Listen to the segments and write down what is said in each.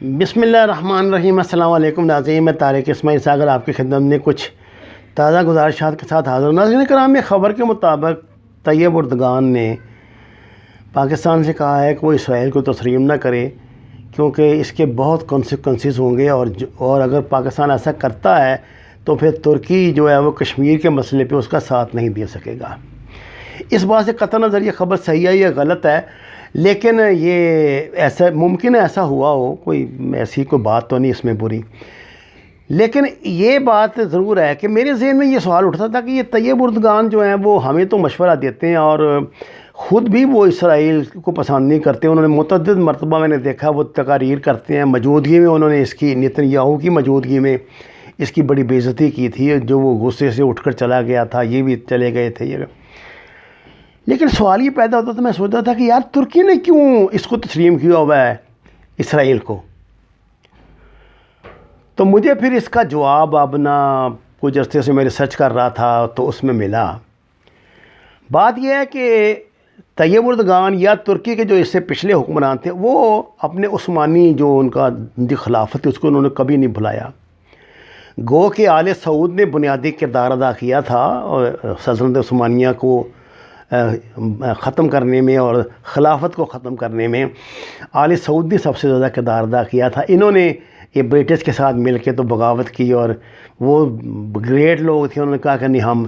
بسم اللہ الرحمن الرحیم۔ السلام علیکم ناظرین، میں طارق اسماعیل ساگر آپ کی خدمت میں کچھ تازہ گزارشات کے ساتھ حاضر ہوں۔ ناظرین کرام، میں خبر کے مطابق طیب اردگان نے پاکستان سے کہا ہے کہ وہ اسرائیل کو تسلیم نہ کرے، کیونکہ اس کے بہت کانسیکوینسز ہوں گے، اور اگر پاکستان ایسا کرتا ہے تو پھر ترکی جو ہے وہ کشمیر کے مسئلے پہ اس کا ساتھ نہیں دے سکے گا۔ اس بات سے قطع نظر یہ خبر صحیح ہے یا غلط ہے، لیکن یہ ایسا ممکن ہے ایسا ہوا ہو، کوئی ایسی کوئی بات تو نہیں اس میں بری، لیکن یہ بات ضرور ہے کہ میرے ذہن میں یہ سوال اٹھتا تھا کہ یہ طیب اردگان جو ہیں وہ ہمیں تو مشورہ دیتے ہیں اور خود بھی وہ اسرائیل کو پسند نہیں کرتے۔ انہوں نے متعدد مرتبہ میں نے دیکھا وہ تقاریر کرتے ہیں، موجودگی میں انہوں نے اس کی نیتن یاہو کی موجودگی میں اس کی بڑی بے عزتی کی تھی، جو وہ غصے سے اٹھ کر چلا گیا تھا، یہ بھی چلے گئے تھے یہ۔ لیکن سوال یہ پیدا ہوتا تھا، میں سوچتا تھا کہ یار ترکی نے کیوں اس کو تسلیم کیا ہوا ہے اسرائیل کو؟ تو مجھے پھر اس کا جواب اب نہ کچھ عرصے سے میں ریسرچ کر رہا تھا تو اس میں ملا۔ بات یہ ہے کہ طیب اردگان یا ترکی کے جو اس سے پچھلے حکمران تھے، وہ اپنے عثمانی جو ان کا خلافت تھی اس کو انہوں نے کبھی نہیں بھلایا۔ گو کہ آل سعود نے بنیادی کردار ادا کیا تھا اور سلطنت عثمانیہ کو ختم کرنے میں اور خلافت کو ختم کرنے میں آل سعود نے سب سے زیادہ کردار ادا کیا تھا۔ انہوں نے یہ برٹش کے ساتھ مل کے تو بغاوت کی، اور وہ گریٹ لوگ تھے، انہوں نے کہا کہ نہیں، ہم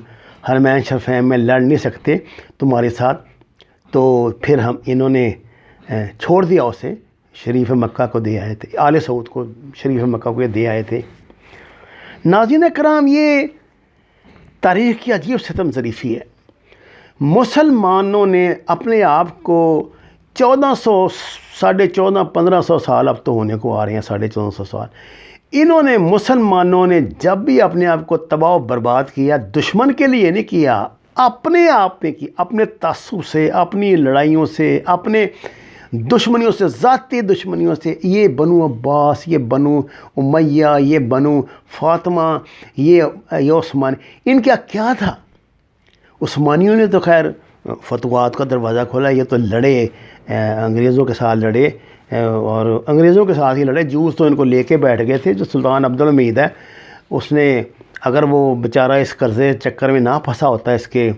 حرمین شریفین میں لڑ نہیں سکتے تمہارے ساتھ، تو پھر انہوں نے چھوڑ دیا اسے، شریف مکہ کو دے آئے تھے، آل سعود کو شریف مکہ کو دے آئے تھے۔ ناظرین کرام، یہ تاریخ کی عجیب ستم ظریفی ہے۔ مسلمانوں نے اپنے آپ کو 1400 ساڑھے 1500 سال اب تو ہونے کو آ رہے ہیں، 1450 سال، انہوں نے مسلمانوں نے جب بھی اپنے آپ کو تباہ و برباد کیا، دشمن کے لیے نہیں کیا، اپنے آپ نے کی، اپنے تعصب سے، اپنی لڑائیوں سے، اپنے دشمنیوں سے، ذاتی دشمنیوں سے۔ یہ بنو عباس، یہ بنو امیہ، یہ بنو فاطمہ، یہ عثمان، ان کا کیا تھا؟ عثمانیوں نے تو خیر فتوحات کا دروازہ کھولا، یہ تو لڑے، انگریزوں کے ساتھ لڑے، اور انگریزوں کے ساتھ ہی لڑے۔ جوس تو ان کو لے کے بیٹھ گئے تھے۔ جو سلطان عبدالحمید ہے، اس نے اگر وہ بیچارہ اس قرضے چکر میں نہ پھنسا ہوتا، اس کے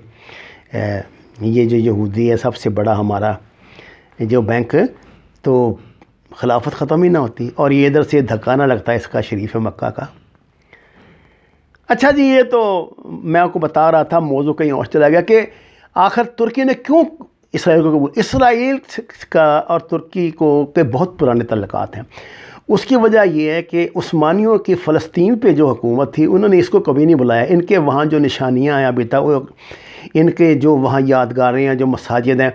یہ جو یہودی ہے سب سے بڑا ہمارا جو بینک، تو خلافت ختم ہی نہ ہوتی، اور یہ ادھر سے دھکا نہ لگتا اس کا شریف مکہ کا۔ اچھا جی، یہ تو میں آپ کو بتا رہا تھا، موضوع کہیں اور چلا گیا کہ آخر ترکی نے کیوں اسرائیل کو قبول۔ اسرائیل کا اور ترکی کو کے بہت پرانے تعلقات ہیں۔ اس کی وجہ یہ ہے کہ عثمانیوں کی فلسطین پہ جو حکومت تھی، انہوں نے اس کو کبھی نہیں بلایا۔ ان کے وہاں جو نشانیاں ہیں ابھی تک، ان کے جو وہاں یادگاریں ہیں، جو مساجد ہیں،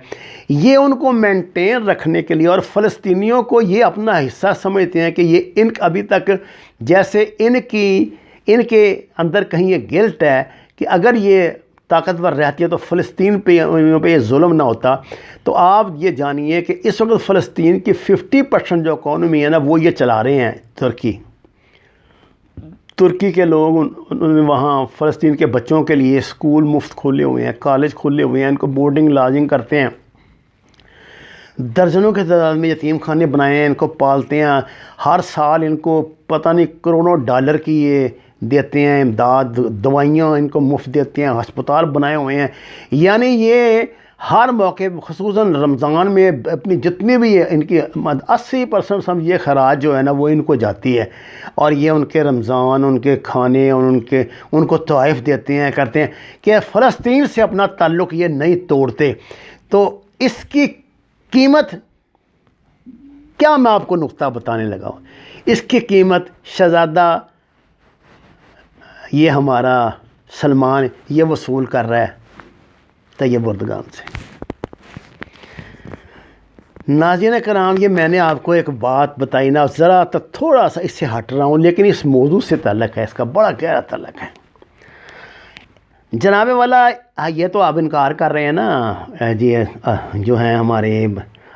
یہ ان کو مینٹین رکھنے کے لیے، اور فلسطینیوں کو یہ اپنا حصہ سمجھتے ہیں کہ یہ ابھی تک جیسے ان کے اندر کہیں یہ گلٹ ہے کہ اگر یہ طاقتور رہتی ہے تو فلسطین پہ یہ ظلم نہ ہوتا۔ تو آپ یہ جانیے کہ اس وقت فلسطین کی 50% جو اکانومی ہے نا، وہ یہ چلا رہے ہیں ترکی کے لوگ۔ انہوں نے وہاں فلسطین کے بچوں کے لیے اسکول مفت کھولے ہوئے ہیں، کالج کھولے ہوئے ہیں، ان کو بورڈنگ لاجنگ کرتے ہیں، درجنوں کے تعداد میں یتیم خانے بنائے ہیں، ان کو پالتے ہیں، ہر سال ان کو پتہ نہیں کروڑوں ڈالر کی یہ دیتے ہیں امداد، دوائیاں ان کو مفت دیتے ہیں، ہسپتال بنائے ہوئے ہیں۔ یعنی یہ ہر موقع، خصوصاً رمضان میں، اپنی جتنی بھی ان کی 80% سمجھیے خراج جو ہے نا وہ ان کو جاتی ہے، اور یہ ان کے رمضان، ان کے کھانے، اور ان کو تحائف دیتے ہیں، کرتے ہیں کہ فلسطین سے اپنا تعلق یہ نہیں توڑتے۔ تو اس کی قیمت کیا، میں آپ کو نقطہ بتانے لگا ہوں۔ اس کی قیمت شہزادہ یہ ہمارا سلمان یہ وصول کر رہا ہے طیب اردگان سے۔ ناظرین کرام، یہ میں نے آپ کو ایک بات بتائی نا، ذرا تو تھوڑا سا اس سے ہٹ رہا ہوں، لیکن اس موضوع سے تعلق ہے، اس کا بڑا گہرا تعلق ہے۔ جناب والا، یہ تو آپ انکار کر رہے ہیں نا جی، جو ہیں ہمارے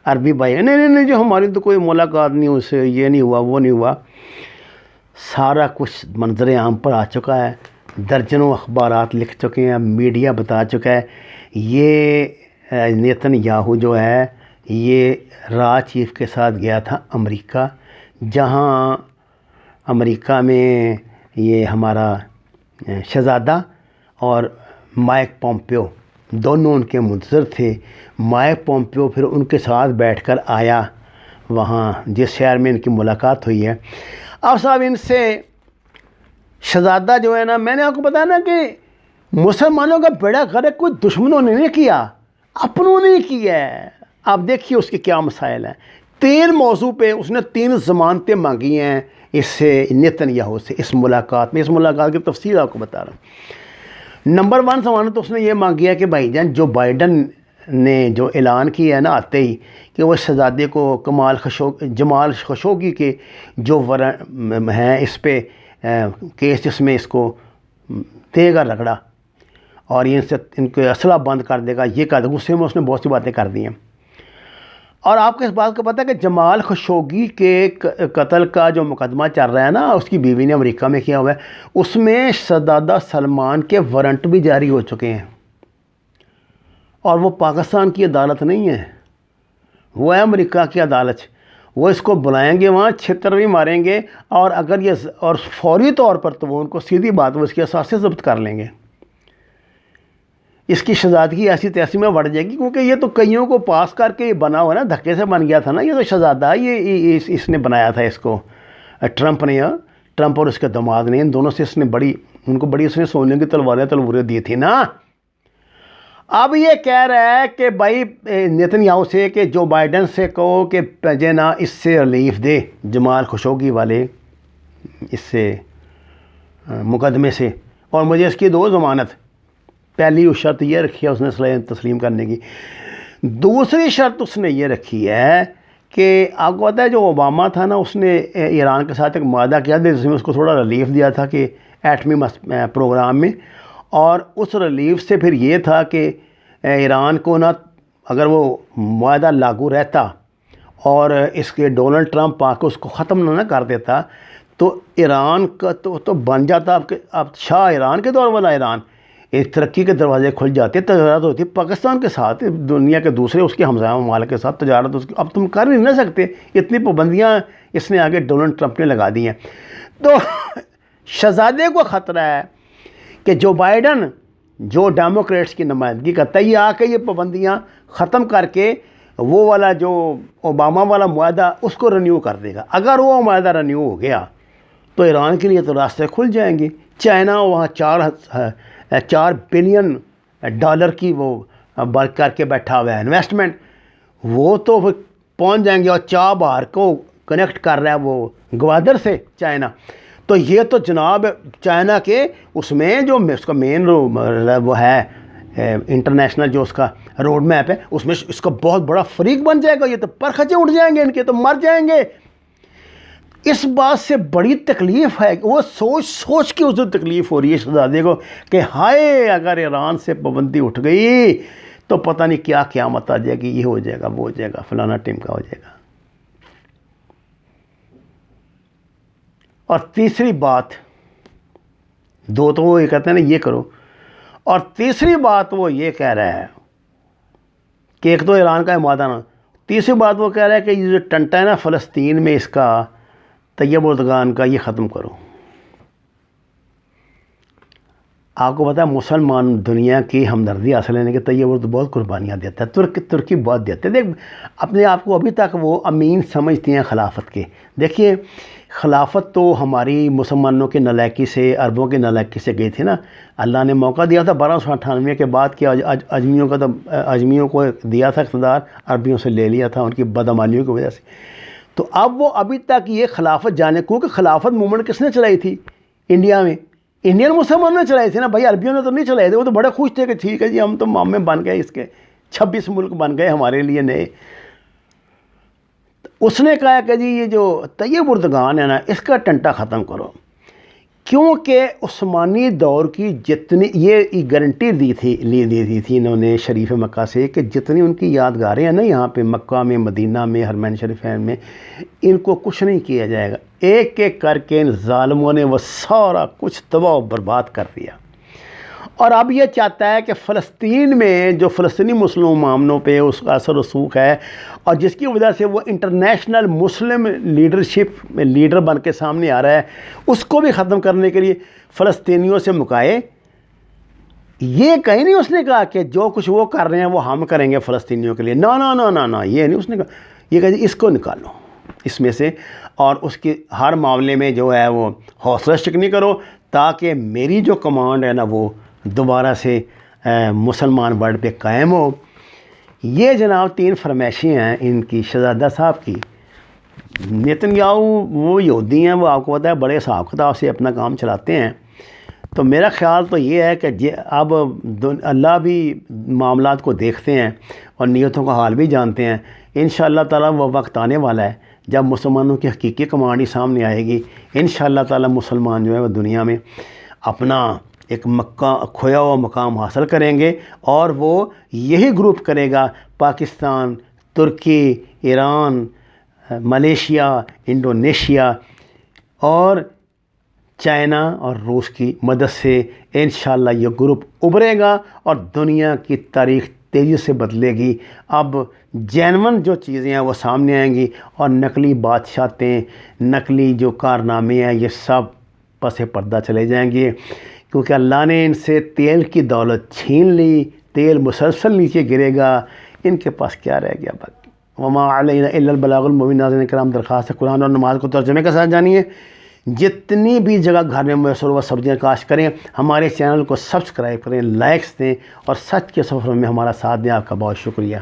عربی بھائی، نہیں، جو ہماری تو کوئی ملاقات نہیں، اس سے یہ نہیں ہوا، وہ نہیں ہوا۔ سارا کچھ منظر عام پر آ چکا ہے، درجنوں اخبارات لکھ چکے ہیں، میڈیا بتا چکا ہے۔ یہ نیتن یاہو جو ہے، یہ راج چیف کے ساتھ گیا تھا امریکہ، جہاں امریکہ میں یہ ہمارا شہزادہ اور مائک پومپیو دونوں ان کے منتظر تھے. مائک پومپیو پھر ان کے ساتھ بیٹھ کر آیا وہاں جس شہر میں ان کی ملاقات ہوئی ہے. اب صاحب ان سے شہزادہ جو ہے نا، میں نے آپ کو بتایا نا کہ مسلمانوں کا بیڑا غرق کوئی دشمنوں نے نہیں کیا، اپنوں نے کیا ہے. آپ دیکھیے اس کے کیا مسائل ہیں. 3 موضوع پہ اس نے 3 ضمانتیں مانگی ہیں اس سے نیتن یاہو سے اس ملاقات میں. اس ملاقات کی تفصیل آپ کو بتا رہا ہوں. نمبر 1 ضمانت اس نے یہ مانگی ہے کہ بھائی جان جو بائیڈن نے جو اعلان کیا ہے نا آتے ہی کہ وہ شہزادے کو جمال خشوگی کے جو ہیں اس پہ کیس جس میں اس کو دے گا رگڑا اور ان کے اسلحہ بند کر دے گا، یہ کہا تھا. غصے میں اس نے بہت سی باتیں کر دی ہیں. اور آپ کو اس بات کا پتہ ہے کہ جمال خشوگی کے قتل کا جو مقدمہ چل رہا ہے نا، اس کی بیوی نے امریکہ میں کیا ہوا ہے، اس میں شہزادہ سلمان کے وارنٹ بھی جاری ہو چکے ہیں. اور وہ پاکستان کی عدالت نہیں ہے، وہ ہے امریکہ کی عدالت. وہ اس کو بلائیں گے وہاں، چھتر بھی ماریں گے، اور اگر یہ اور فوری طور پر تو وہ ان کو سیدھی بات وہ اس کے اثاثے ضبط کر لیں گے. اس کی شہزادگی ایسی تیسی میں بڑھ جائے گی، کیونکہ یہ تو کئیوں کو پاس کر کے بنا ہوا نا، دھکے سے بن گیا تھا نا. یہ تو شہزادہ یہ اس نے بنایا تھا اس کو، ٹرمپ نے، ٹرمپ اور اس کے داماد نے، ان دونوں سے اس نے ان کو بڑی اس نے سونے کی تلواریں دی تھی نا. اب یہ کہہ رہا ہے کہ بھائی نیتن یاہو سے کہ جو بائیڈن سے کہو کہ جو نا اس سے ریلیف دے جمال خشوگی والے اس سے مقدمے سے، اور مجھے اس کی 2 ضمانت. پہلی شرط یہ رکھی ہے اس نے اسلحہ تسلیم کرنے کی. دوسری شرط اس نے یہ رکھی ہے کہ آپ کو پتہ ہے جو اوباما تھا نا، اس نے ایران کے ساتھ ایک معاہدہ کیا تھا جس میں اس کو تھوڑا ریلیف دیا تھا کہ ایٹمی پروگرام میں. اور اس ریلیف سے پھر یہ تھا کہ ایران کو نہ اگر وہ معاہدہ لاگو رہتا اور اس کے ڈونلڈ ٹرمپ آ کے اس کو ختم نہ کر دیتا تو ایران کا تو بن جاتا اب شاہ ایران کے دور والا ایران. ایک ترقی کے دروازے کھل جاتے، تجارت ہوتی پاکستان کے ساتھ، دنیا کے دوسرے اس کے ہمسایہ ممالک کے ساتھ تجارت اس کی اب تم کر نہیں نہ سکتے. اتنی پابندیاں اس نے آگے ڈونلڈ ٹرمپ نے لگا دی ہیں. تو شہزادے کو خطرہ ہے کہ جو بائیڈن جو ڈیموکریٹس کی نمائندگی کرتا ہے یہ آ کے یہ پابندیاں ختم کر کے وہ والا جو اوباما والا معاہدہ اس کو رینیو کر دے گا. اگر وہ معاہدہ رینیو ہو گیا تو ایران کے لیے تو راستے کھل جائیں گے. چائنا وہاں 4 بلین ڈالر کی وہ برق کر کے بیٹھا ہوا ہے انویسٹمنٹ، وہ تو پہنچ جائیں گے. اور چابہار کو کنیکٹ کر رہا ہے وہ گوادر سے چائنا. تو یہ تو جناب چائنا کے اس میں جو اس کا مین وہ ہے انٹرنیشنل جو اس کا روڈ میپ ہے، اس میں اس کا بہت بڑا فریق بن جائے گا. یہ تو پرخچے اٹھ جائیں گے ان کے، تو مر جائیں گے. اس بات سے بڑی تکلیف ہے، وہ سوچ کے اسے تکلیف ہو رہی ہے شہزادے کو کہ ہائے اگر ایران سے پابندی اٹھ گئی تو پتہ نہیں کیا قیامت آ جائے گی، یہ ہو جائے گا، وہ ہو جائے گا، فلانا ٹیم کا ہو جائے گا. اور تیسری بات، 2 تو وہ یہ کہتے ہیں نا یہ کرو، اور تیسری بات وہ یہ کہہ رہا ہے کہ ایک تو ایران کا معاہدہ نا، تیسری بات وہ کہہ رہا ہے کہ یہ جو ٹنٹا ہے نا فلسطین میں اس کا طیب اردگان کا یہ ختم کرو. آپ کو پتہ ہے مسلمان دنیا کی ہمدردی حاصل لینے کے طیب اردو بہت قربانیاں دیتا ہے، ترکی بہت دیتے ہیں. دیکھ اپنے آپ کو ابھی تک وہ امین سمجھتی ہیں خلافت کے. دیکھیے خلافت تو ہماری مسلمانوں کے نالائکی سے، عربوں کے نالائکی سے گئی تھی نا. اللہ نے موقع دیا تھا 1298 کے بعد کہ اجمیوں کو دیا تھا اقتدار، عربیوں سے لے لیا تھا ان کی بدعمالیوں کی وجہ سے. تو اب وہ ابھی تک یہ خلافت جانے کو کہ خلافت موومنٹ کس نے چلائی تھی انڈیا میں؟ انڈین مسلمانوں نے چلائی تھی نا بھائی، عربیوں نے تو نہیں چلائے تھے. وہ تو بڑے خوش تھے کہ ٹھیک ہے جی ہم تو مامے بن گئے، اس کے 26 ملک بن گئے ہمارے لیے نئے. اس نے کہا کہ جی یہ جو طیب اردگان ہے نا اس کا ٹنٹا ختم کرو، کیونکہ عثمانی دور کی جتنی یہ گارنٹی دی تھی انہوں نے شریف مکہ سے کہ جتنی ان کی یادگاریں ہیں نا یہاں پہ مکہ میں، مدینہ میں، حرمین شریفین میں، ان کو کچھ نہیں کیا جائے گا. ایک ایک کر کے ان ظالموں نے وہ سارا کچھ تباہ و برباد کر دیا. اور اب یہ چاہتا ہے کہ فلسطین میں جو فلسطینی مسلم مامنوں پہ اس کا اثر رسوخ ہے، اور جس کی وجہ سے وہ انٹرنیشنل مسلم لیڈرشپ میں لیڈر بن کے سامنے آ رہا ہے، اس کو بھی ختم کرنے کے لیے فلسطینیوں سے مکائے۔ یہ کہیں نہیں اس نے کہا کہ جو کچھ وہ کر رہے ہیں وہ ہم کریں گے فلسطینیوں کے لیے، نا نا نا نا نا، یہ نہیں اس نے کہا۔ یہ کہا جی اس کو نکالو اس میں سے، اور اس کی ہر معاملے میں جو ہے وہ حوصلہ شکنی کرو، تاکہ میری جو کمانڈ ہے نا وہ دوبارہ سے مسلمان ورلڈ پہ قائم ہو۔ یہ جناب 3 فرمائشیں ہیں ان کی، شہزادہ صاحب کی۔ نیتن یاہو وہ یہودی ہیں، وہ آپ کو پتہ ہے بڑے حساب کتاب سے اپنا کام چلاتے ہیں۔ تو میرا خیال تو یہ ہے کہ اب اللہ بھی معاملات کو دیکھتے ہیں اور نیتوں کا حال بھی جانتے ہیں۔ انشاءاللہ تعالیٰ وہ وقت آنے والا ہے جب مسلمانوں کی حقیقی کمانڈ ہی سامنے آئے گی۔ انشاءاللہ تعالیٰ مسلمان جو ہے وہ دنیا میں اپنا ایک کھویا ہوا مقام حاصل کریں گے، اور وہ یہی گروپ کرے گا، پاکستان، ترکی، ایران، ملیشیا، انڈونیشیا اور چائنا اور روس کی مدد سے انشاءاللہ یہ گروپ ابھرے گا اور دنیا کی تاریخ تیزی سے بدلے گی۔ اب جینون جو چیزیں ہیں وہ سامنے آئیں گی، اور نقلی بادشاہتیں، نقلی جو کارنامے ہیں یہ سب پس پردہ چلے جائیں گے، کیونکہ اللہ نے ان سے تیل کی دولت چھین لی، تیل مسلسل نیچے گرے گا، ان کے پاس کیا رہ گیا باقی۔ وما علینا الا البلاغ المبین۔ ناظرین کرام، درخواست ہے قرآن اور نماز کو ترجمے کے ساتھ جانیے، جتنی بھی جگہ گھر میں میسر ہوا سبزیاں کاشت کریں، ہمارے چینل کو سبسکرائب کریں، لائکس دیں، اور سچ کے سفر میں ہمارا ساتھ دیں۔ آپ کا بہت شکریہ۔